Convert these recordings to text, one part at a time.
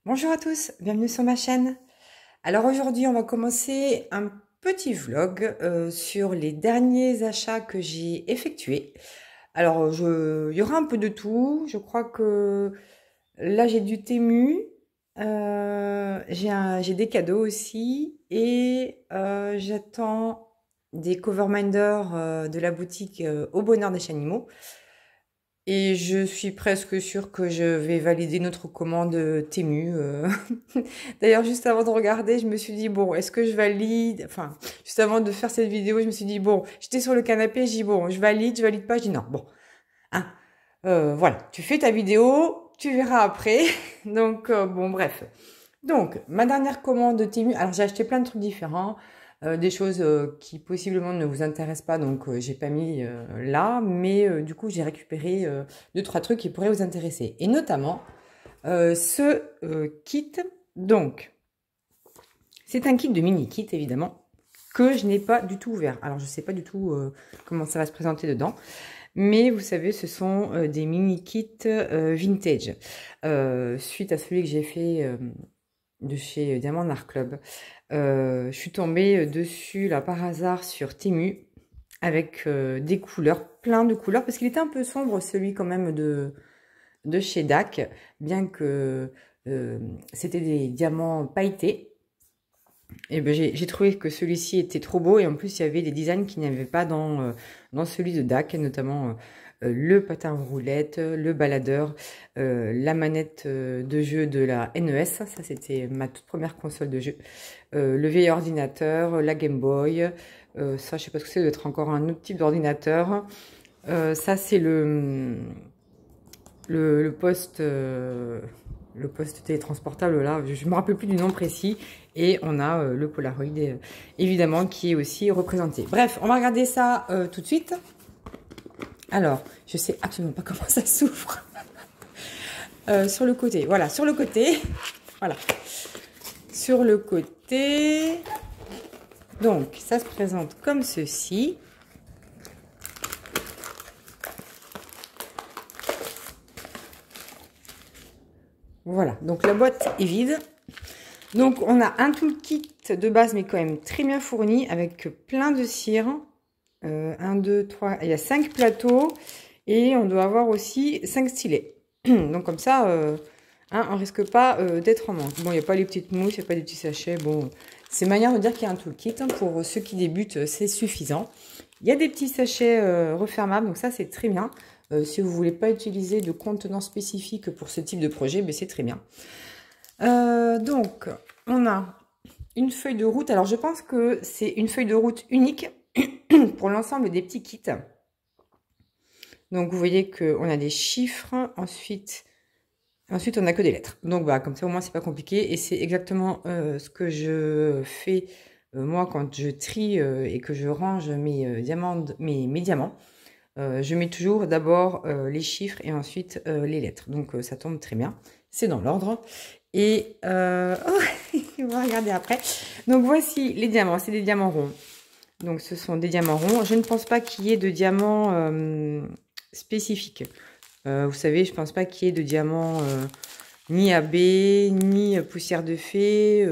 Bonjour à tous, bienvenue sur ma chaîne. Alors aujourd'hui, on va commencer un petit vlog sur les derniers achats que j'ai effectués. Alors, il y aura un peu de tout. Je crois que là, j'ai du Temu, j'ai des cadeaux aussi et j'attends des coverminders de la boutique Au Bonheur des Animaux. Et je suis presque sûre que je vais valider notre commande Temu. D'ailleurs, juste avant de regarder, je me suis dit, bon, est-ce que je valide? Enfin, juste avant de faire cette vidéo, je me suis dit, bon, j'étais sur le canapé, j'ai dit, bon, je valide pas, je dis non, bon. Hein, voilà, tu fais ta vidéo, tu verras après. Donc, bon, bref. Donc, ma dernière commande de Temu, alors j'ai acheté plein de trucs différents, des choses qui possiblement ne vous intéressent pas, donc j'ai pas mis là, mais du coup j'ai récupéré deux, trois trucs qui pourraient vous intéresser. Et notamment ce kit, donc, c'est un kit de mini kit évidemment, que je n'ai pas du tout ouvert. Alors je sais pas du tout comment ça va se présenter dedans. Mais vous savez, ce sont des mini kits vintage. Suite à celui que j'ai fait de chez Diamond Art Club. Je suis tombée dessus là par hasard sur Temu avec des couleurs, plein de couleurs, parce qu'il était un peu sombre celui quand même de chez DAC, bien que c'était des diamants pailletés. Et ben j'ai trouvé que celui-ci était trop beau et en plus il y avait des designs qu'il n'y avait pas dans celui de DAC, notamment le patin roulette, le baladeur, la manette de jeu de la NES, ça c'était ma toute première console de jeu, le vieil ordinateur, la Game Boy, ça je sais pas ce que c'est, doit être encore un autre type d'ordinateur, ça c'est le poste... le poste télétransportable là, je ne me rappelle plus du nom précis, et on a le Polaroid évidemment qui est aussi représenté. Bref, on va regarder ça tout de suite. Alors, je sais absolument pas comment ça s'ouvre. Sur le côté, voilà, sur le côté, voilà, sur le côté, donc ça se présente comme ceci. Voilà, donc la boîte est vide. Donc on a un toolkit de base, mais quand même très bien fourni, avec plein de cire. 1, 2, 3, il y a 5 plateaux. Et on doit avoir aussi 5 stylets. Donc comme ça, hein, on risque pas d'être en manque. Bon, il n'y a pas les petites mousses, il n'y a pas des petits sachets. Bon, c'est manière de dire qu'il y a un toolkit. Hein, pour ceux qui débutent, c'est suffisant. Il y a des petits sachets refermables, donc ça c'est très bien. Si vous ne voulez pas utiliser de contenant spécifique pour ce type de projet, ben c'est très bien. Donc, on a une feuille de route. Alors, je pense que c'est une feuille de route unique pour l'ensemble des petits kits. Donc, vous voyez qu'on a des chiffres. Ensuite, on n'a que des lettres. Donc, bah, comme ça, au moins, c'est pas compliqué. Et c'est exactement ce que je fais, moi, quand je trie et que je range mes diamants. Je mets toujours d'abord les chiffres et ensuite les lettres. Donc, ça tombe très bien. C'est dans l'ordre. Et oh, on va regarder après. Donc, voici les diamants. C'est des diamants ronds. Donc, ce sont des diamants ronds. Je ne pense pas qu'il y ait de diamants spécifiques. Vous savez, je ne pense pas qu'il y ait de diamants ni AB, ni poussière de fée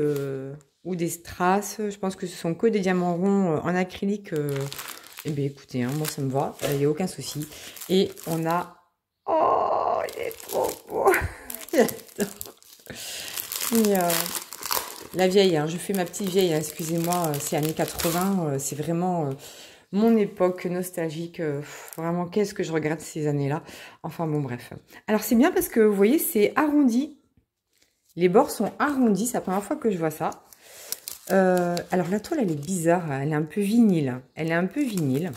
ou des strass. Je pense que ce sont que des diamants ronds en acrylique. Eh bien, écoutez, hein, moi, ça me va. Il n'y a aucun souci. Et on a... Oh, il est trop beau. J'adore. Et, la vieille, hein, je fais ma petite vieille, hein, excusez-moi, c'est années 80, c'est vraiment mon époque nostalgique. Vraiment, qu'est-ce que je regrette ces années-là. Enfin, bon, bref. Alors, c'est bien parce que, vous voyez, c'est arrondi. Les bords sont arrondis, c'est la première fois que je vois ça. Alors, la toile, elle est bizarre, elle est un peu vinyle. Elle est un peu vinyle.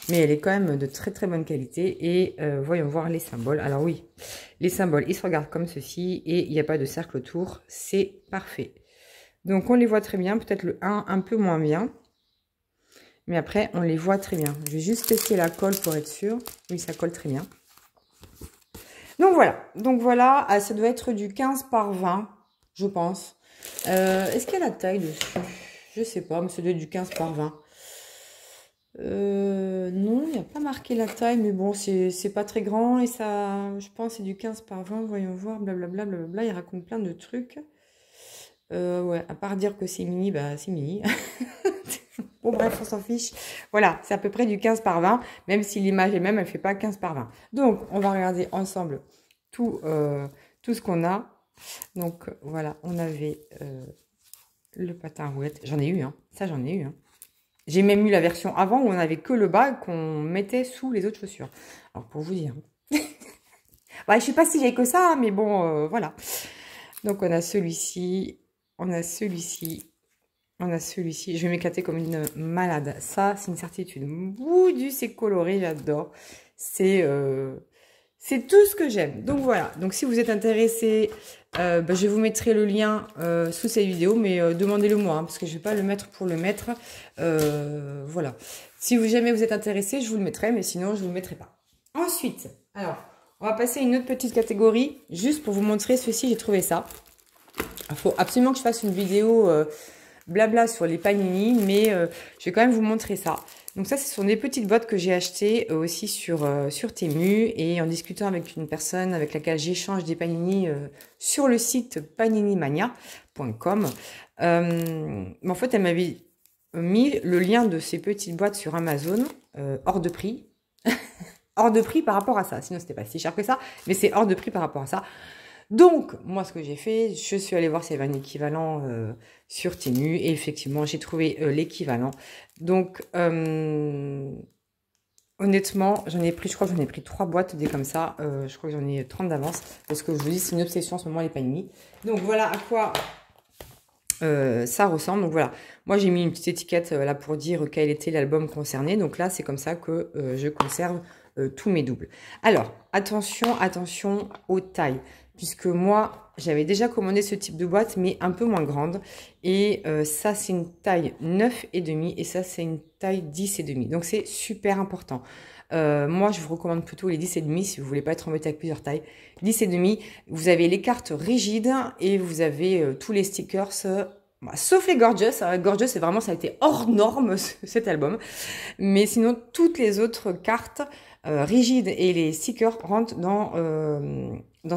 Mais elle est quand même de très très bonne qualité. Et voyons voir les symboles. Alors oui, les symboles, ils se regardent comme ceci. Et il n'y a pas de cercle autour. C'est parfait. Donc on les voit très bien. Peut-être le 1 un peu moins bien. Mais après, on les voit très bien. Je vais juste tester la colle pour être sûr. Oui, ça colle très bien. Donc voilà. Donc voilà. Ah, ça doit être du 15 par 20, je pense. Est-ce qu'il y a la taille dessus? Je sais pas, mais ça doit être du 15 par 20. Non, il n'y a pas marqué la taille, mais bon, c'est pas très grand et ça, je pense, c'est du 15 par 20. Voyons voir, blablabla, blablabla. Il raconte plein de trucs. Ouais, à part dire que c'est mini, bah c'est mini. Bon, bref, on s'en fiche. Voilà, c'est à peu près du 15 par 20, même si l'image est même, elle fait pas 15 par 20. Donc, on va regarder ensemble tout ce qu'on a. Donc, voilà, on avait le patin à roulettes. J'en ai eu, hein. Ça, j'en ai eu, hein. J'ai même eu la version avant où on avait que le bas qu'on mettait sous les autres chaussures. Alors, pour vous dire. Ouais, je sais pas si j'ai que ça, hein, mais bon, voilà. Donc, on a celui-ci, on a celui-ci, on a celui-ci. Je vais m'éclater comme une malade. Ça, c'est une certitude. Ouh, c'est coloré, j'adore. C'est tout ce que j'aime. Donc voilà. Donc si vous êtes intéressé, je vous mettrai le lien sous cette vidéo, mais demandez-le moi, hein, parce que je ne vais pas le mettre pour le mettre. Voilà. Si jamais vous êtes intéressé, je vous le mettrai, mais sinon, je ne vous le mettrai pas. Ensuite, alors, on va passer à une autre petite catégorie, juste pour vous montrer ceci, j'ai trouvé ça. Il faut absolument que je fasse une vidéo blabla sur les panini, mais je vais quand même vous montrer ça. Donc ça, ce sont des petites boîtes que j'ai achetées aussi sur Temu, et en discutant avec une personne avec laquelle j'échange des panini sur le site paninimania.com. En fait, elle m'avait mis le lien de ces petites boîtes sur Amazon, hors de prix. Hors de prix par rapport à ça. Sinon, c'était pas si cher que ça, mais c'est hors de prix par rapport à ça. Donc, moi, ce que j'ai fait, je suis allée voir s'il y avait un équivalent sur Temu. Et effectivement, j'ai trouvé l'équivalent. Donc, honnêtement, j'en ai pris, je crois que j'en ai pris 3 boîtes des comme ça. Je crois que j'en ai 30 d'avance. Parce que je vous dis, c'est une obsession en ce moment, les panini. Donc, voilà à quoi ça ressemble. Donc, voilà. Moi, j'ai mis une petite étiquette là pour dire quel était l'album concerné. Donc là, c'est comme ça que je conserve tous mes doubles. Alors, attention, attention aux tailles. Puisque moi, j'avais déjà commandé ce type de boîte, mais un peu moins grande. Et ça, c'est une taille 9,5 et ça, c'est une taille 10,5. Donc, c'est super important. Moi, je vous recommande plutôt les 10,5 si vous voulez pas être embêté avec plusieurs tailles. 10,5, vous avez les cartes rigides et vous avez tous les stickers, sauf les Gorgeous. Gorgeous, c'est vraiment, ça a été hors norme, cet album. Mais sinon, toutes les autres cartes rigides et les stickers rentrent dans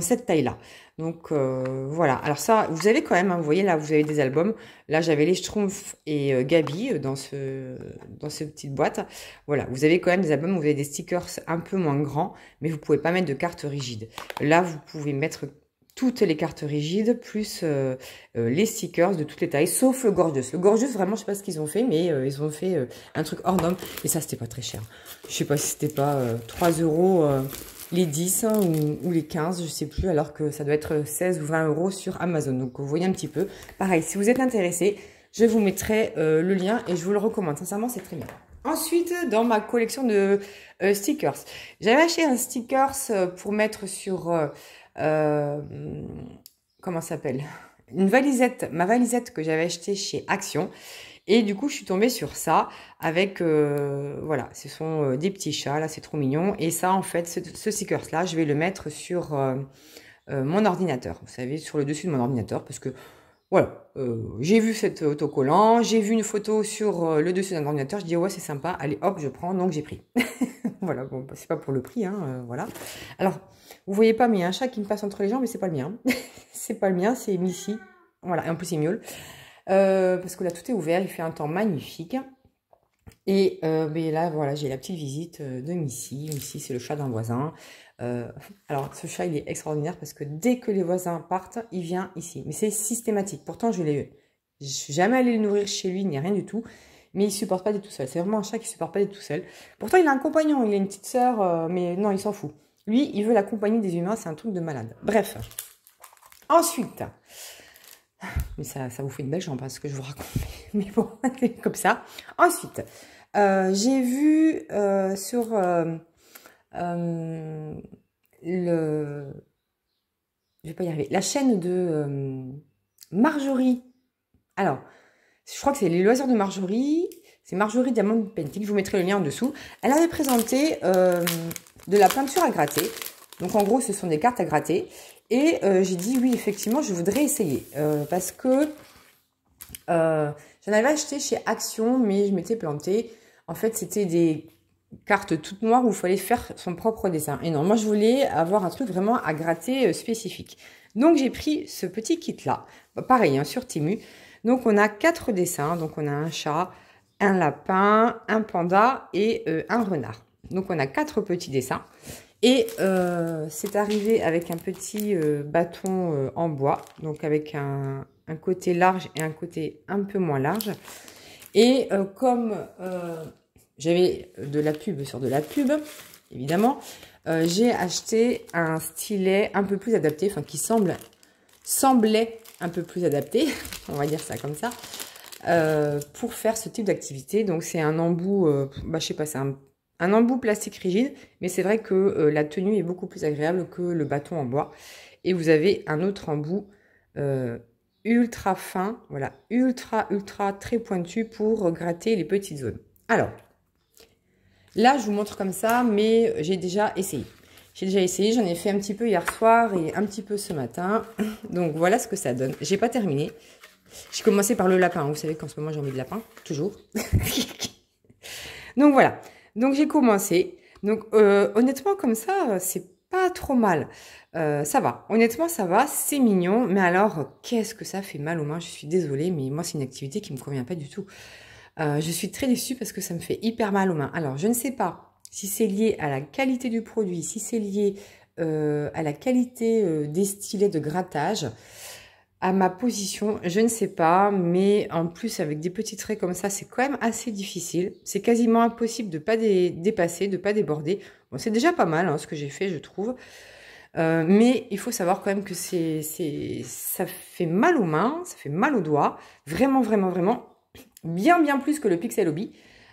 cette taille-là. Donc, voilà. Alors ça, vous avez quand même, hein, vous voyez, là, vous avez des albums. Là, j'avais les Schtroumpfs et Gabi dans cette petite boîte. Voilà, vous avez quand même des albums où vous avez des stickers un peu moins grands, mais vous pouvez pas mettre de cartes rigides. Là, vous pouvez mettre toutes les cartes rigides, plus les stickers de toutes les tailles, sauf le Gorgeous. Le Gorgeous, vraiment, je sais pas ce qu'ils ont fait, mais ils ont fait un truc hors norme. Et ça, c'était pas très cher. Je sais pas si c'était pas 3 € les 10 hein, ou les 15, je sais plus, alors que ça doit être 16 ou 20 € sur Amazon. Donc, vous voyez un petit peu. Pareil, si vous êtes intéressé, je vous mettrai le lien et je vous le recommande. Sincèrement, c'est très bien. Ensuite, dans ma collection de stickers, j'avais acheté un stickers pour mettre sur... comment ça s'appelle? Une valisette, ma valisette que j'avais achetée chez Action. Et du coup, je suis tombée sur ça avec, voilà, ce sont des petits chats, là, c'est trop mignon. Et ça, en fait, ce stickers-là, je vais le mettre sur mon ordinateur. Vous savez, sur le dessus de mon ordinateur, parce que, voilà, j'ai vu cet autocollant, j'ai vu une photo sur le dessus d'un ordinateur, je dis, ouais, c'est sympa, allez, hop, je prends, donc j'ai pris. Voilà, bon, c'est pas pour le prix, hein, voilà. Alors, vous voyez pas, mais il y a un chat qui me passe entre les jambes, mais c'est pas le mien. C'est pas le mien, c'est Missy. Voilà, et en plus, il miaule. Parce que là, tout est ouvert, il fait un temps magnifique. Et mais là, voilà, j'ai la petite visite de Missy. Missy, c'est le chat d'un voisin. Alors, ce chat, il est extraordinaire parce que dès que les voisins partent, il vient ici. Mais c'est systématique. Pourtant, je suis jamais allée le nourrir chez lui, ni rien du tout. Mais il supporte pas d'être tout seul. C'est vraiment un chat qui supporte pas d'être tout seul. Pourtant, il a un compagnon, il a une petite sœur, mais non, il s'en fout. Lui, il veut la compagnie des humains, c'est un truc de malade. Bref. Ensuite, mais ça vous fait une belle jambe, hein, ce que je vous raconte. Mais bon, c'est comme ça. Ensuite, j'ai vu sur je vais pas y arriver, la chaîne de Marjorie. Alors, je crois que c'est les loisirs de Marjorie. C'est Marjorie Diamond Painting. Je vous mettrai le lien en dessous. Elle avait présenté de la peinture à gratter. Donc, en gros, ce sont des cartes à gratter. Et j'ai dit, oui, effectivement, je voudrais essayer. Parce que j'en avais acheté chez Action, mais je m'étais plantée. En fait, c'était des cartes toutes noires où il fallait faire son propre dessin. Et non, moi, je voulais avoir un truc vraiment à gratter spécifique. Donc, j'ai pris ce petit kit-là. Pareil, hein, sur Temu. Donc, on a 4 dessins. Donc, on a un chat, un lapin, un panda et un renard. Donc, on a 4 petits dessins. Et c'est arrivé avec un petit bâton en bois. Donc, avec un côté large et un côté un peu moins large. Et comme j'avais de la pub sur de la pub, évidemment, j'ai acheté un stylet un peu plus adapté, enfin qui semblait un peu plus adapté, on va dire ça comme ça, pour faire ce type d'activité. Donc c'est un embout, je sais pas, c'est un embout plastique rigide, mais c'est vrai que la tenue est beaucoup plus agréable que le bâton en bois. Et vous avez un autre embout ultra fin, voilà, ultra très pointu pour gratter les petites zones. Alors, là, je vous montre comme ça, mais j'ai déjà essayé. J'en ai fait un petit peu hier soir et un petit peu ce matin. Donc, voilà ce que ça donne. J'ai pas terminé. J'ai commencé par le lapin. Vous savez qu'en ce moment, j'ai envie de lapin, toujours. Donc, voilà. Donc, j'ai commencé. Donc, honnêtement, comme ça, c'est pas trop mal. Ça va. Honnêtement, ça va. C'est mignon. Mais alors, qu'est-ce que ça fait mal aux mains? Je suis désolée, mais moi, c'est une activité qui me convient pas du tout. Je suis très déçue parce que ça me fait hyper mal aux mains. Alors, je ne sais pas si c'est lié à la qualité du produit, si c'est lié à la qualité des stylets de grattage, à ma position, je ne sais pas. Mais en plus, avec des petits traits comme ça, c'est quand même assez difficile. C'est quasiment impossible de ne pas dépasser, de ne pas déborder. Bon, c'est déjà pas mal ce que j'ai fait, je trouve. Mais il faut savoir quand même que ça fait mal aux mains, ça fait mal aux doigts. Vraiment, vraiment, vraiment. Bien plus que le Pixel Hobby,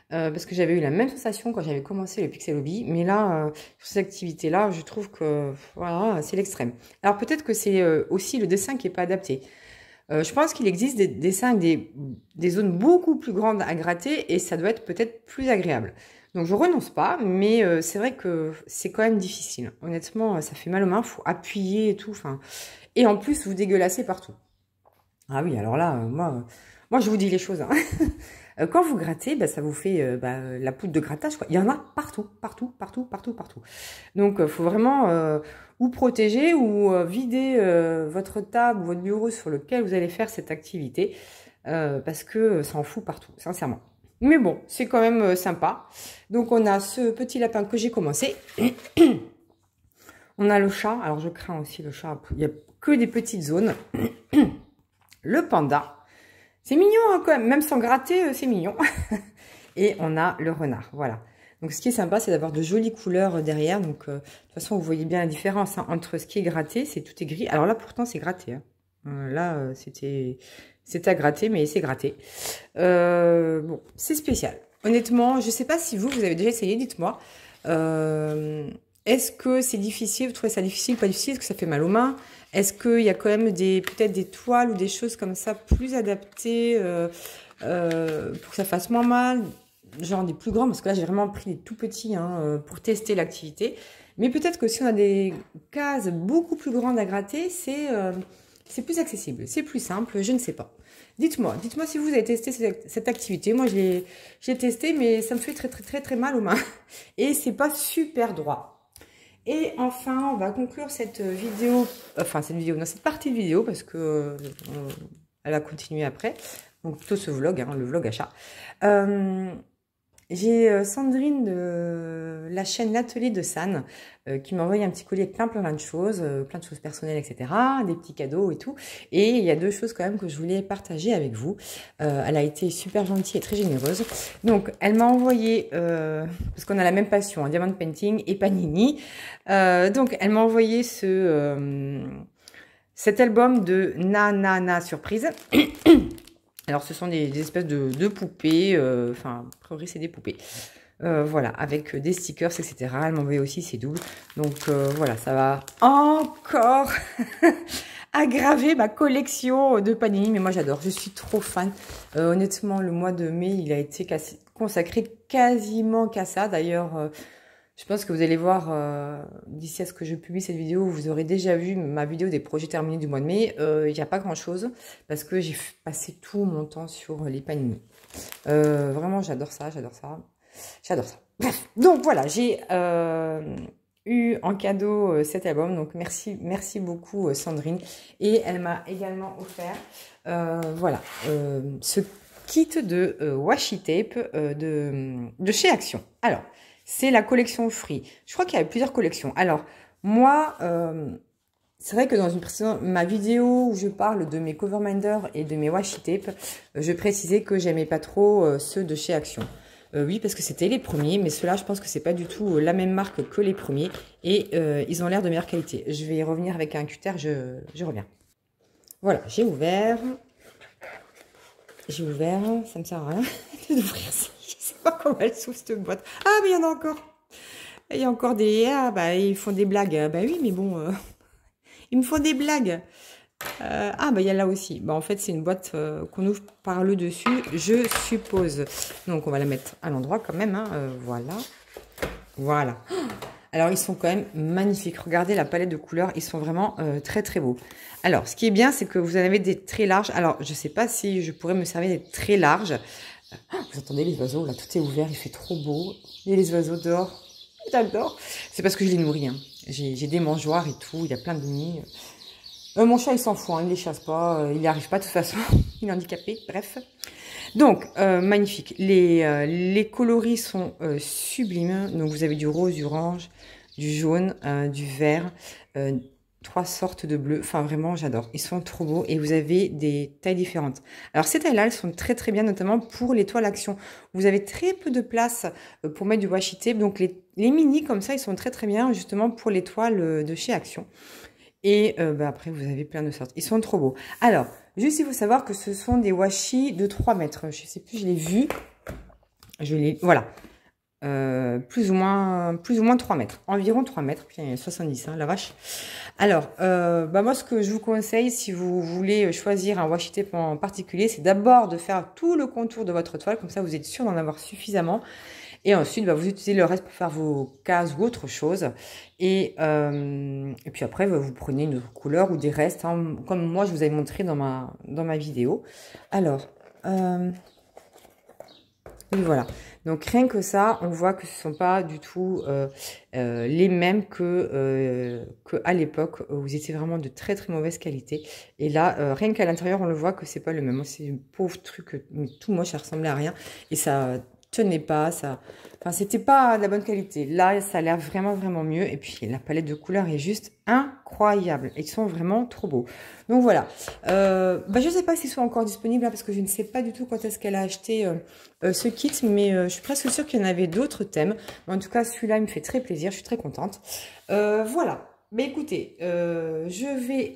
parce que j'avais eu la même sensation quand j'avais commencé le Pixel Hobby, mais là, sur cette activité-là, je trouve que voilà, c'est l'extrême. Alors peut-être que c'est aussi le dessin qui n'est pas adapté. Je pense qu'il existe des dessins avec des zones beaucoup plus grandes à gratter, et ça doit être peut-être plus agréable. Donc je renonce pas, mais c'est vrai que c'est quand même difficile. Honnêtement, ça fait mal aux mains, il faut appuyer et tout, et en plus, vous dégueulassez partout. Ah oui, alors là, moi, je vous dis les choses. Hein. Quand vous grattez, ça vous fait la poudre de grattage, quoi. Il y en a partout. Donc, il faut vraiment ou protéger ou vider votre table ou votre bureau sur lequel vous allez faire cette activité, parce que ça en fout partout, sincèrement. Mais bon, c'est quand même sympa. Donc, on a ce petit lapin que j'ai commencé. On a le chat. Alors, je crains aussi le chat. Il n'y a que des petites zones. Le panda. C'est mignon quand même, sans gratter, c'est mignon. Et on a le renard, voilà. Donc ce qui est sympa, c'est d'avoir de jolies couleurs derrière. Donc de toute façon, vous voyez bien la différence entre ce qui est gratté, tout est gris. Alors là, pourtant, c'est gratté. Là, c'était à gratter, mais c'est gratté. Bon, c'est spécial. Honnêtement, je ne sais pas si vous avez déjà essayé, dites-moi. Est-ce que c'est difficile? Vous trouvez ça difficile, pas difficile? Est-ce que ça fait mal aux mains? Est-ce qu'il y a quand même peut-être des toiles ou des choses comme ça plus adaptées pour que ça fasse moins mal? Genre des plus grands, parce que là, j'ai vraiment pris des tout petits pour tester l'activité. Mais peut-être que si on a des cases beaucoup plus grandes à gratter, c'est plus accessible, c'est plus simple, je ne sais pas. Dites-moi si vous avez testé cette activité. Moi, j'ai testé, mais ça me fait très mal aux mains. Et c'est pas super droit. Et enfin, on va conclure cette vidéo, cette partie de vidéo, parce que elle a continué après. Donc plutôt ce vlog, le vlog achat. J'ai Sandrine de la chaîne L'Atelier de San qui m'a envoyé un petit collier avec plein de choses personnelles, etc. Des petits cadeaux et tout. Et il y a deux choses quand même que je voulais partager avec vous. Elle a été super gentille et très généreuse. Donc, elle m'a envoyé, parce qu'on a la même passion, diamond painting et panini. Donc, elle m'a envoyé cet album de Na Surprise. Alors, ce sont des espèces de poupées, a priori, c'est des poupées. Voilà, avec des stickers, etc. Elle m'a envoyé aussi ses doubles. Donc, voilà, ça va encore aggraver ma collection de Panini. Mais moi, j'adore, je suis trop fan. Honnêtement, le mois de mai, il a été consacré quasiment qu'à ça. D'ailleurs, je pense que vous allez voir, d'ici à ce que je publie cette vidéo, vous aurez déjà vu ma vidéo des projets terminés du mois de mai. Il n'y a pas grand-chose parce que j'ai passé tout mon temps sur les Panini. Vraiment, j'adore ça, j'adore ça. J'adore ça. Bref, donc voilà, j'ai eu en cadeau cet album. Donc merci beaucoup Sandrine. Et elle m'a également offert voilà, ce kit de washi tape de chez Action. Alors, c'est la collection Free. Je crois qu'il y a plusieurs collections. Alors, moi, c'est vrai que dans ma vidéo où je parle de mes Coverminder et de mes washi tape, je précisais que j'aimais pas trop ceux de chez Action. Oui, parce que c'était les premiers, mais ceux-là, je pense que c'est pas du tout la même marque que les premiers. Et ils ont l'air de meilleure qualité. Je vais y revenir avec un cutter, je reviens. Voilà, j'ai ouvert. J'ai ouvert, ça me sert à rien d'ouvrir ça. Je sais pas comment elle s'ouvre cette boîte. Ah, mais il y en a encore. Il y a encore des... Ah, bah, ils font des blagues. Bah oui, mais bon, ils me font des blagues. Ah, bah, il y a là aussi. Bah, en fait, c'est une boîte qu'on ouvre par le dessus, je suppose. Donc, on va la mettre à l'endroit quand même. Hein. Voilà. Voilà. Alors, ils sont quand même magnifiques. Regardez la palette de couleurs. Ils sont vraiment très, très beaux. Alors, ce qui est bien, c'est que vous en avez des très larges. Alors, je ne sais pas si je pourrais me servir des très larges. Vous entendez les oiseaux, là, tout est ouvert. Il fait trop beau. Il y a les oiseaux dehors. J'adore. C'est parce que je les nourris. Hein. J'ai des mangeoires et tout. Il y a plein de nids. Mon chat, il s'en fout. Hein. Il ne les chasse pas. Il n'y arrive pas de toute façon. Il est handicapé. Bref. Donc, magnifique. Les coloris sont sublimes. Donc, vous avez du rose, du orange, du jaune, du vert, 3 sortes de bleu. Enfin, vraiment, j'adore. Ils sont trop beaux et vous avez des tailles différentes. Alors, ces tailles-là, elles sont très, très bien, notamment pour les toiles Action. Vous avez très peu de place pour mettre du washi tape. Donc, les mini, comme ça, ils sont très, très bien, justement, pour les toiles de chez Action. Et bah, après, vous avez plein de sortes. Ils sont trop beaux. Alors, juste, il faut savoir que ce sont des washi de 3 mètres. Je sais plus, je l'ai vu. Voilà. Plus ou moins 3 mètres. Environ 3 mètres. Puis il y a 70, hein, la vache. Alors, bah, moi, ce que je vous conseille, si vous voulez choisir un washi tape en particulier, c'est d'abord de faire tout le contour de votre toile. Comme ça, vous êtes sûr d'en avoir suffisamment. Et ensuite, bah, vous utilisez le reste pour faire vos cases ou autre chose. Et puis après, bah, vous prenez une autre couleur ou des restes, hein, comme moi, je vous avais montré dans ma vidéo. Alors, et voilà. Donc, rien que ça, on voit que ce ne sont pas du tout les mêmes que à l'époque, où ils étaient vraiment de très, très mauvaise qualité. Et là, rien qu'à l'intérieur, on le voit que c'est pas le même. C'est un pauvre truc, tout moche, ça ressemblait à rien. Et ça tenait pas, enfin, c'était pas de la bonne qualité. Là, ça a l'air vraiment, vraiment mieux. Et puis, la palette de couleurs est juste incroyable. Ils sont vraiment trop beaux. Donc, voilà. Bah, je sais pas s'ils sont encore disponibles, hein, parce que je ne sais pas du tout quand est-ce qu'elle a acheté ce kit, mais je suis presque sûre qu'il y en avait d'autres thèmes. Mais en tout cas, celui-là, il me fait très plaisir. Je suis très contente. Voilà. Mais écoutez, je vais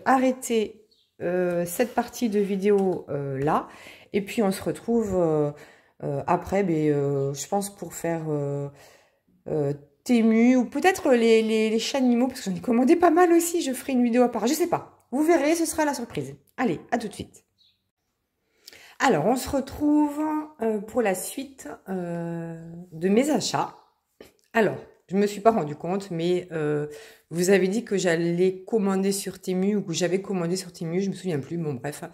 arrêter cette partie de vidéo là. Et puis, on se retrouve... après, je pense pour faire Temu ou peut-être les chats animaux, parce que j'en ai commandé pas mal aussi. Je ferai une vidéo à part, je sais pas. Vous verrez, ce sera la surprise. Allez, à tout de suite. Alors, on se retrouve pour la suite de mes achats. Alors, je me suis pas rendu compte, mais vous avez dit que j'allais commander sur Temu ou que j'avais commandé sur Temu, je me souviens plus, bon bref.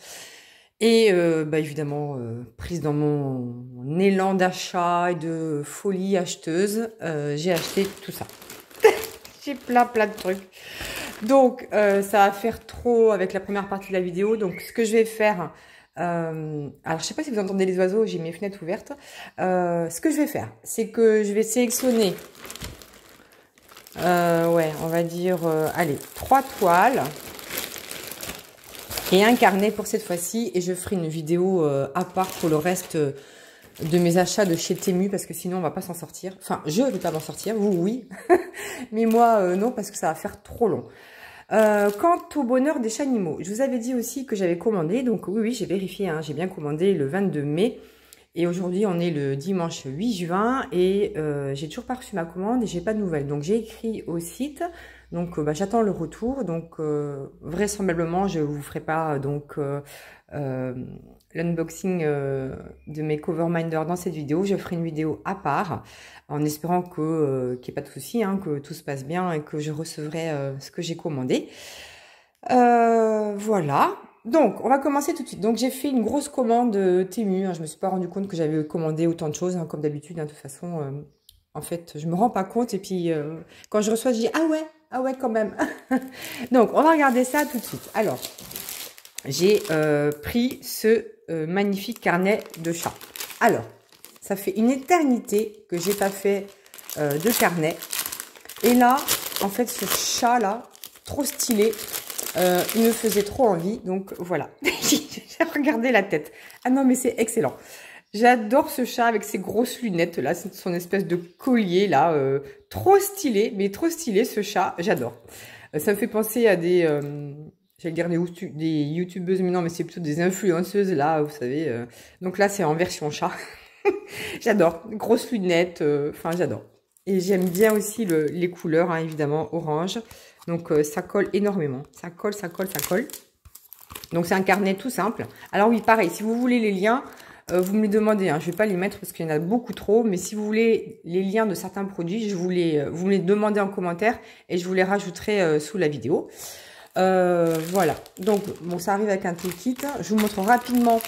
Et bah, évidemment, prise dans mon élan d'achat et de folie acheteuse, j'ai acheté tout ça. J'ai plein de trucs. Donc, ça va faire trop avec la première partie de la vidéo. Donc, ce que je vais faire... alors, je sais pas si vous entendez les oiseaux, j'ai mes fenêtres ouvertes. Ce que je vais faire, c'est que je vais sélectionner... ouais, on va dire... allez, 3 toiles... et un carnet pour cette fois-ci, et je ferai une vidéo à part pour le reste de mes achats de chez Temu, parce que sinon on va pas s'en sortir. Enfin, je vais pas m'en sortir, vous oui, mais moi non, parce que ça va faire trop long. Quant au bonheur des chats animaux, je vous avais dit aussi que j'avais commandé, donc oui, j'ai vérifié, hein, j'ai bien commandé le 22 mai, et aujourd'hui on est le dimanche 8 juin, et j'ai toujours pas reçu ma commande, et j'ai pas de nouvelles. Donc j'ai écrit au site... Donc, bah, j'attends le retour. Donc, vraisemblablement, je vous ferai pas donc l'unboxing de mes Coverminder dans cette vidéo. Je ferai une vidéo à part, en espérant que qu'il n'y ait pas de souci, hein, que tout se passe bien et que je recevrai ce que j'ai commandé. Voilà. donc on va commencer tout de suite. Donc j'ai fait une grosse commande Temu, hein. Je me suis pas rendu compte que j'avais commandé autant de choses, hein, comme d'habitude, hein. De toute façon, en fait, je me rends pas compte. Et puis, quand je reçois, je dis, ah ouais, quand même. Donc, on va regarder ça tout de suite. Alors, j'ai pris ce magnifique carnet de chat. Alors, ça fait une éternité que j'ai pas fait de carnet. Et là, en fait, ce chat-là, trop stylé, il me faisait trop envie. Donc, voilà. J'ai regardé la tête. Ah non, mais c'est excellent. J'adore ce chat avec ses grosses lunettes, là, son espèce de collier, là, trop stylé, mais trop stylé ce chat, j'adore. Ça me fait penser à des, j'allais dire des youtubeuses, mais non, mais c'est plutôt des influenceuses, là, vous savez. Donc là, c'est en version chat. J'adore, grosses lunettes, enfin, j'adore. Et j'aime bien aussi les couleurs, hein, évidemment, orange. Donc, ça colle énormément. Ça colle, ça colle, ça colle. Donc, c'est un carnet tout simple. Alors oui, pareil, si vous voulez les liens... vous me les demandez, hein, je ne vais pas les mettre parce qu'il y en a beaucoup trop, mais si vous voulez les liens de certains produits, vous me les demandez en commentaire et je vous les rajouterai sous la vidéo. Voilà, donc bon, ça arrive avec un toolkit. Je vous montre rapidement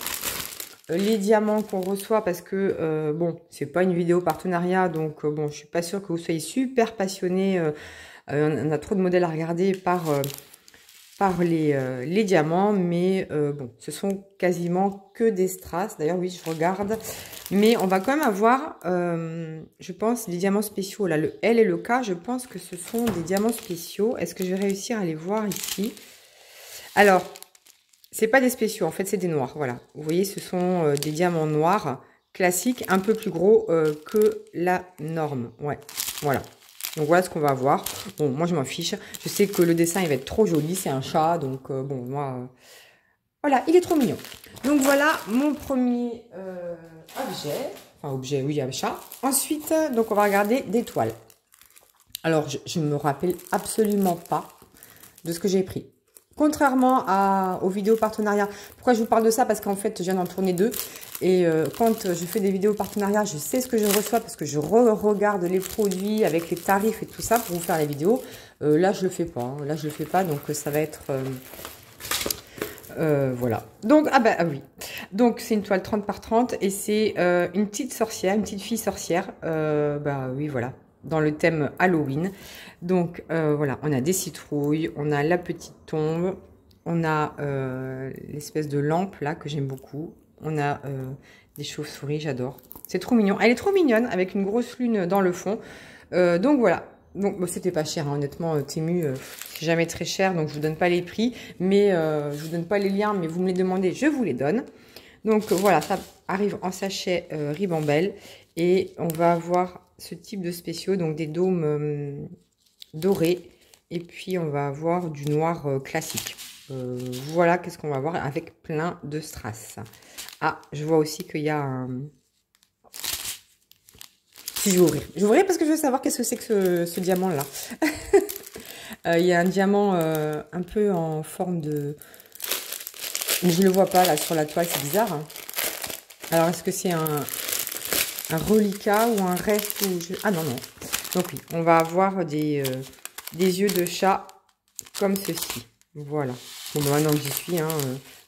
les diamants qu'on reçoit parce que, bon, c'est pas une vidéo partenariat, donc bon, je suis pas sûre que vous soyez super passionnés. On a trop de modèles à regarder par les diamants, mais bon, ce sont quasiment que des strass. D'ailleurs, oui, je regarde. Mais on va quand même avoir, je pense, des diamants spéciaux. Là, le L et le K, je pense que ce sont des diamants spéciaux. Est-ce que je vais réussir à les voir ici? Alors, c'est pas des spéciaux, en fait, c'est des noirs. Voilà. Vous voyez, ce sont des diamants noirs classiques, un peu plus gros que la norme. Ouais, voilà. Donc voilà ce qu'on va avoir. Bon, moi je m'en fiche. Je sais que le dessin il va être trop joli. C'est un chat. Donc bon, moi... voilà, il est trop mignon. Donc voilà mon premier objet. Enfin objet, oui, un chat. Ensuite, donc on va regarder des toiles. Alors, je ne me rappelle absolument pas de ce que j'ai pris. Contrairement aux vidéos partenariat. Pourquoi je vous parle de ça? Parce qu'en fait, je viens d'en tourner 2. Et quand je fais des vidéos partenariat, je sais ce que je reçois parce que je regarde les produits avec les tarifs et tout ça pour vous faire les vidéos. Là, je le fais pas. Hein. Là, je le fais pas. Donc, ça va être... voilà. Donc, ah oui. Donc, c'est une toile 30 par 30 et c'est une petite sorcière, une petite fille sorcière. Bah oui, voilà. Dans le thème Halloween. Donc, voilà. On a des citrouilles, on a la petite tombe, on a l'espèce de lampe là que j'aime beaucoup. On a des chauves-souris, j'adore. C'est trop mignon. Elle est trop mignonne avec une grosse lune dans le fond. Donc, voilà. Donc, bon, c'était pas cher, hein, honnêtement, Temu, c'est jamais très cher, donc je vous donne pas les prix, mais je vous donne pas les liens, mais vous me les demandez, je vous les donne. Donc voilà, ça arrive en sachet Ribambelle, et on va avoir ce type de spéciaux, donc des dômes dorés, et puis on va avoir du noir classique. Voilà, qu'est-ce qu'on va avoir avec plein de strass. Ah, je vois aussi qu'il y a un... Si je vais ouvrir. Je vais ouvrir parce que je veux savoir qu'est-ce que c'est que ce diamant-là. Il y a un diamant un peu en forme de... Mais je ne le vois pas là sur la toile, c'est bizarre. Hein. Alors, est-ce que c'est un reliquat ou un reste ou je... Ah non, non. Donc oui, on va avoir des yeux de chat comme ceci. Voilà. Bon, bah, maintenant que j'y suis, hein,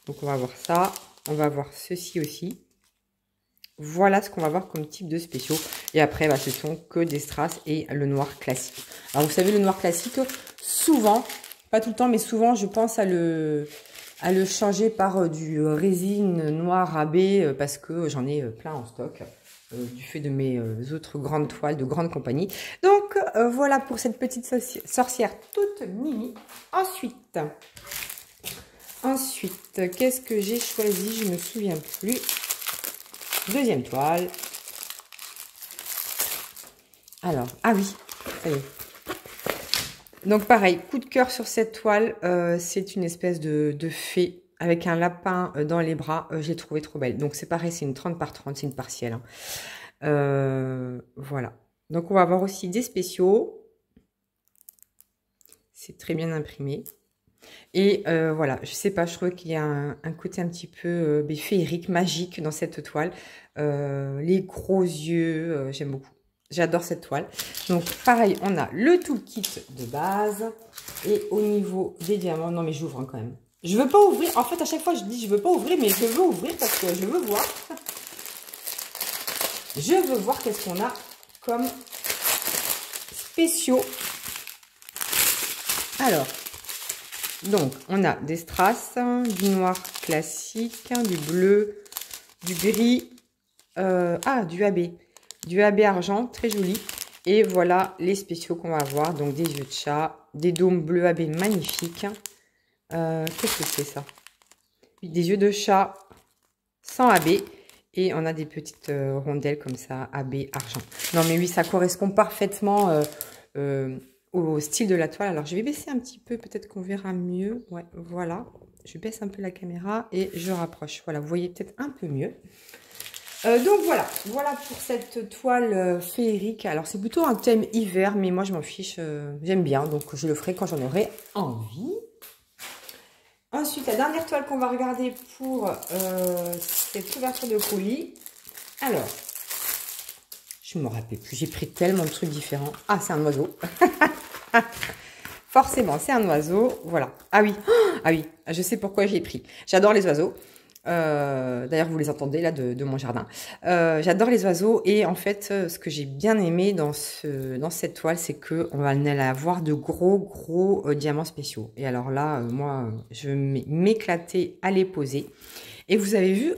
donc on va avoir ça. On va avoir ceci aussi. Voilà ce qu'on va voir comme type de spéciaux. Et après, bah, ce sont que des strass et le noir classique. Alors, vous savez, le noir classique, souvent, pas tout le temps, mais souvent, je pense à le changer par du résine noir AB parce que j'en ai plein en stock du fait de mes autres grandes toiles de grandes compagnies. Donc, voilà pour cette petite sorcière toute mimi. Ensuite, qu'est-ce que j'ai choisi? Je me souviens plus. Deuxième toile. Alors, ah oui, ça y est. Donc pareil, coup de cœur sur cette toile. C'est une espèce de fée avec un lapin dans les bras. Je l'ai trouvée trop belle. Donc c'est pareil, c'est une 30 par 30, c'est une partielle. Hein. Voilà. Donc on va avoir aussi des spéciaux. C'est très bien imprimé. Et voilà, je sais pas, je trouve qu'il y a un côté un petit peu féerique, magique dans cette toile. Les gros yeux, j'aime beaucoup. J'adore cette toile. Donc pareil, on a le toolkit de base. Et au niveau des diamants, non mais j'ouvre hein, quand même. Je veux pas ouvrir. En fait, à chaque fois, je dis je veux pas ouvrir, mais je veux ouvrir parce que je veux voir. Je veux voir qu'est-ce qu'on a comme spéciaux. Alors, donc, on a des strass, du noir classique, du bleu, du gris, du AB. Du AB argent, très joli. Et voilà les spéciaux qu'on va avoir. Donc, des yeux de chat, des dômes bleu AB magnifiques. Qu'est-ce que c'est ça? Des yeux de chat sans AB. Et on a des petites rondelles comme ça, AB argent. Non, mais oui, ça correspond parfaitement au style de la toile. Alors, je vais baisser un petit peu, peut-être qu'on verra mieux. Ouais, voilà. Je baisse un peu la caméra et je rapproche. Voilà, vous voyez peut-être un peu mieux. Donc, voilà pour cette toile féerique. Alors, c'est plutôt un thème hiver, mais moi, je m'en fiche. J'aime bien, donc je le ferai quand j'en aurai envie. Ensuite, la dernière toile qu'on va regarder pour cette ouverture de colis. Alors, je ne me rappelle plus. J'ai pris tellement de trucs différents. Ah, c'est un oiseau. Forcément, c'est un oiseau. Voilà. Ah oui. Ah oui. Je sais pourquoi j'ai pris. J'adore les oiseaux. D'ailleurs, vous les entendez là de mon jardin. J'adore les oiseaux. Et en fait, ce que j'ai bien aimé dans cette toile, c'est qu'on va aller avoir de gros diamants spéciaux. Et alors là, moi, je vais m'éclater à les poser. Et vous avez vu,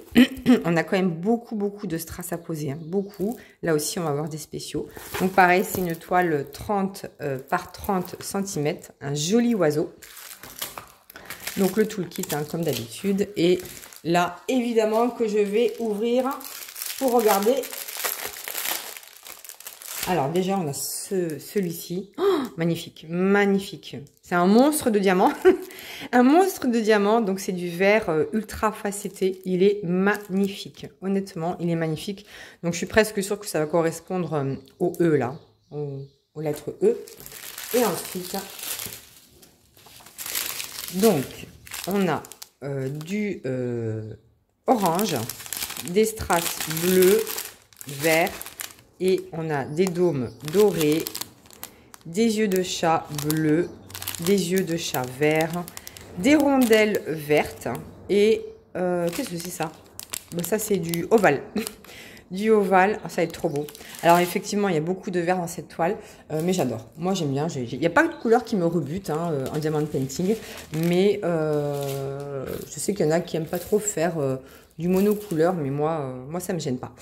on a quand même beaucoup de strass à poser. Hein, beaucoup. Là aussi, on va avoir des spéciaux. Donc pareil, c'est une toile 30 par 30 cm. Un joli oiseau. Donc le toolkit, hein, comme d'habitude. Et là, évidemment, que je vais ouvrir pour regarder. Alors déjà, on a celui-ci. Oh, magnifique, magnifique. C'est un monstre de diamant. Un monstre de diamant. Donc c'est du verre ultra facetté. Il est magnifique. Honnêtement, il est magnifique. Donc je suis presque sûre que ça va correspondre au E là. Aux lettres E. Et ensuite, donc, on a du orange, des strass bleus, verts. Et on a des dômes dorés, des yeux de chat bleus, des yeux de chat verts, des rondelles vertes. Et qu'est-ce que c'est ça? Ben, ça, c'est du ovale. Du ovale, ça va être trop beau. Alors effectivement, il y a beaucoup de vert dans cette toile, mais j'adore. Moi, j'aime bien. Il n'y a pas de couleur qui me rebute hein, en diamond painting, mais je sais qu'il y en a qui n'aiment pas trop faire du monocouleur, mais moi ça me gêne pas.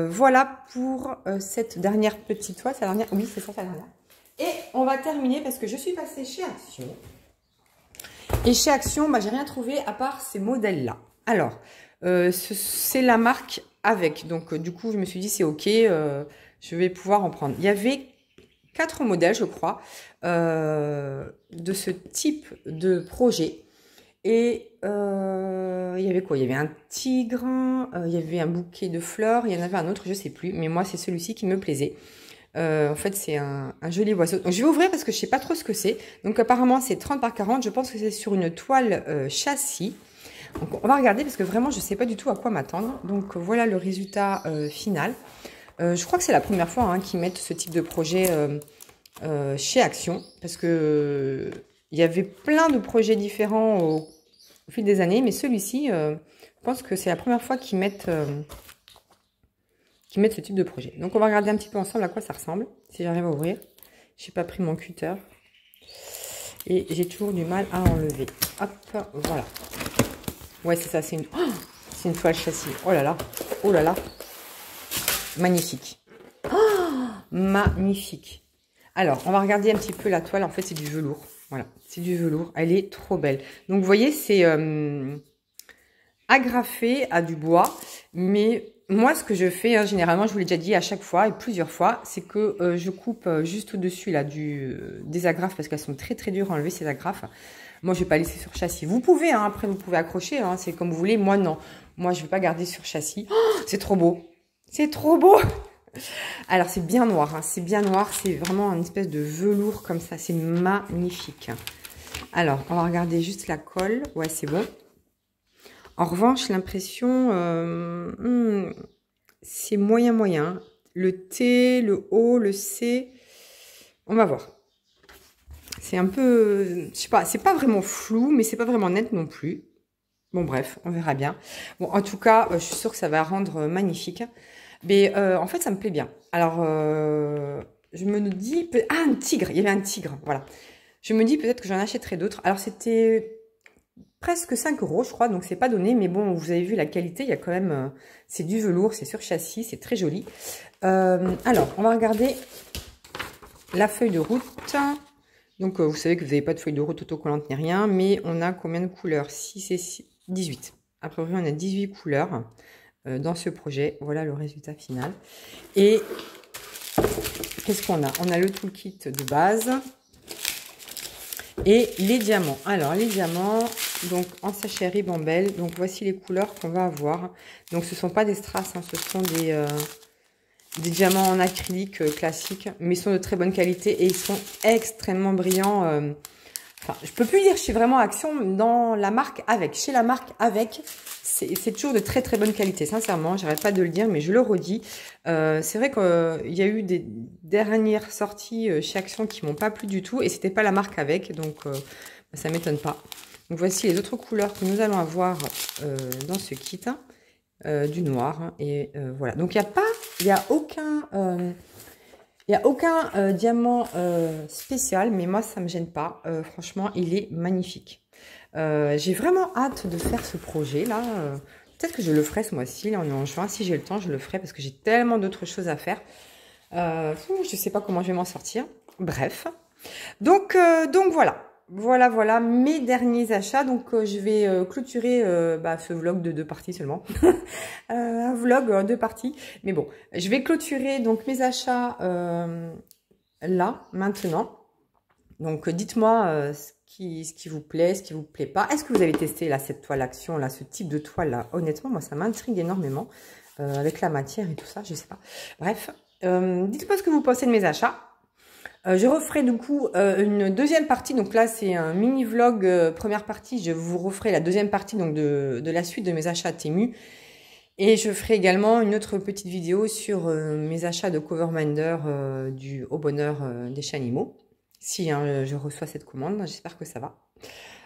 Voilà pour cette dernière petite toile. Sa dernière, oui, c'est ça, sa dernière. Et on va terminer parce que je suis passée chez Action. Et chez Action, bah, j'ai rien trouvé à part ces modèles-là. Alors, c'est la marque avec. Donc, du coup, je me suis dit, c'est OK, je vais pouvoir en prendre. Il y avait 4 modèles, je crois, de ce type de projet. Et il y avait quoi? Il y avait un tigre, il y avait un bouquet de fleurs, il y en avait un autre, je sais plus. Mais moi, c'est celui-ci qui me plaisait. En fait, c'est un joli oiseau. Donc, je vais ouvrir parce que je sais pas trop ce que c'est. Donc, apparemment, c'est 30 par 40. Je pense que c'est sur une toile châssis. Donc, on va regarder parce que vraiment, je sais pas du tout à quoi m'attendre. Donc, voilà le résultat final. Je crois que c'est la première fois hein, qu'ils mettent ce type de projet chez Action. Parce que il y avait plein de projets différents au fil des années. Mais celui-ci, je pense que c'est la première fois qu'ils mettent ce type de projet. Donc, on va regarder un petit peu ensemble à quoi ça ressemble. Si j'arrive à ouvrir. Je n'ai pas pris mon cutter. Et j'ai toujours du mal à enlever. Hop, voilà. Ouais, c'est ça. C'est une toile châssis. Oh là là. Oh là là. Magnifique. Oh, magnifique. Alors, on va regarder un petit peu la toile. En fait, c'est du velours. Voilà. C'est du velours. Elle est trop belle. Donc, vous voyez, c'est agrafé à du bois. Mais moi, ce que je fais, hein, généralement, je vous l'ai déjà dit à chaque fois et plusieurs fois, c'est que je coupe juste au-dessus là des agrafes parce qu'elles sont très dures à enlever ces agrafes. Moi, je vais pas laisser sur châssis. Vous pouvez, hein, après vous pouvez accrocher, hein, c'est comme vous voulez. Moi, non. Moi, je vais pas garder sur châssis. Oh, c'est trop beau. C'est trop beau. Alors, c'est bien noir. Hein, c'est bien noir. C'est vraiment une espèce de velours comme ça. C'est magnifique. Alors, on va regarder juste la colle. Ouais, c'est bon. En revanche, l'impression, c'est moyen. Le T, le O, le C, on va voir. C'est un peu, je sais pas, c'est pas vraiment flou, mais c'est pas vraiment net non plus. Bon, bref, on verra bien. Bon, en tout cas, je suis sûre que ça va rendre magnifique. Mais en fait, ça me plaît bien. Alors, je me dis... Ah, un tigre. Il y avait un tigre, voilà. Je me dis peut-être que j'en achèterai d'autres. Alors, c'était presque 5 euros, je crois, donc c'est pas donné. Mais bon, vous avez vu la qualité, il y a quand même... c'est du velours, c'est sur châssis, c'est très joli. Alors, on va regarder la feuille de route. Donc, vous savez que vous n'avez pas de feuille de route autocollante ni rien. Mais on a combien de couleurs? 6 et 6, 18. A priori, on a 18 couleurs dans ce projet. Voilà le résultat final. Et qu'est-ce qu'on a? On a le toolkit de base et les diamants. Alors, les diamants, donc en sachet ribambelle. Donc, voici les couleurs qu'on va avoir. Donc, ce ne sont pas des strass, hein, ce sont des diamants en acrylique classiques, mais ils sont de très bonne qualité et ils sont extrêmement brillants. Enfin, je peux plus dire, je suis vraiment Action dans la marque Avec. Chez la marque Avec, c'est toujours de très très bonne qualité. Sincèrement, j'arrête pas de le dire, mais je le redis. C'est vrai qu'il y a eu des dernières sorties chez Action qui m'ont pas plu du tout et c'était pas la marque Avec, donc ça m'étonne pas. Donc voici les autres couleurs que nous allons avoir dans ce kit, du noir, hein, et voilà. Donc il y a aucun diamant spécial, mais moi, ça ne me gêne pas. Franchement, il est magnifique. J'ai vraiment hâte de faire ce projet-là. Peut-être que je le ferai ce mois-ci. Là, on est en juin. Si j'ai le temps, je le ferai parce que j'ai tellement d'autres choses à faire. Je ne sais pas comment je vais m'en sortir. Bref. Donc voilà. Voilà mes derniers achats. Donc, je vais clôturer ce vlog de 2 parties seulement. Un vlog en 2 parties. Mais bon, je vais clôturer donc mes achats là, maintenant. Donc, dites-moi ce qui vous plaît, ce qui vous plaît pas. Est-ce que vous avez testé là cette toile Action, là, ce type de toile là? Honnêtement, moi, ça m'intrigue énormément avec la matière et tout ça, je sais pas. Bref, dites-moi ce que vous pensez de mes achats. Je referai du coup une deuxième partie, donc là c'est un mini vlog première partie, je vous referai la deuxième partie donc de la suite de mes achats Temu. Et je ferai également une autre petite vidéo sur mes achats de Coverminder du Au Bonheur des Chanimaux. Si hein, je reçois cette commande, j'espère que ça va.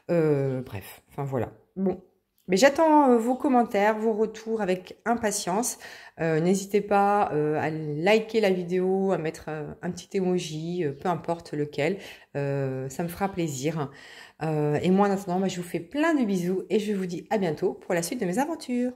Bref, enfin voilà. Bon, mais j'attends vos commentaires, vos retours avec impatience. N'hésitez pas à liker la vidéo, à mettre un petit emoji, peu importe lequel. Ça me fera plaisir. Et moi, en attendant, je vous fais plein de bisous et je vous dis à bientôt pour la suite de mes aventures.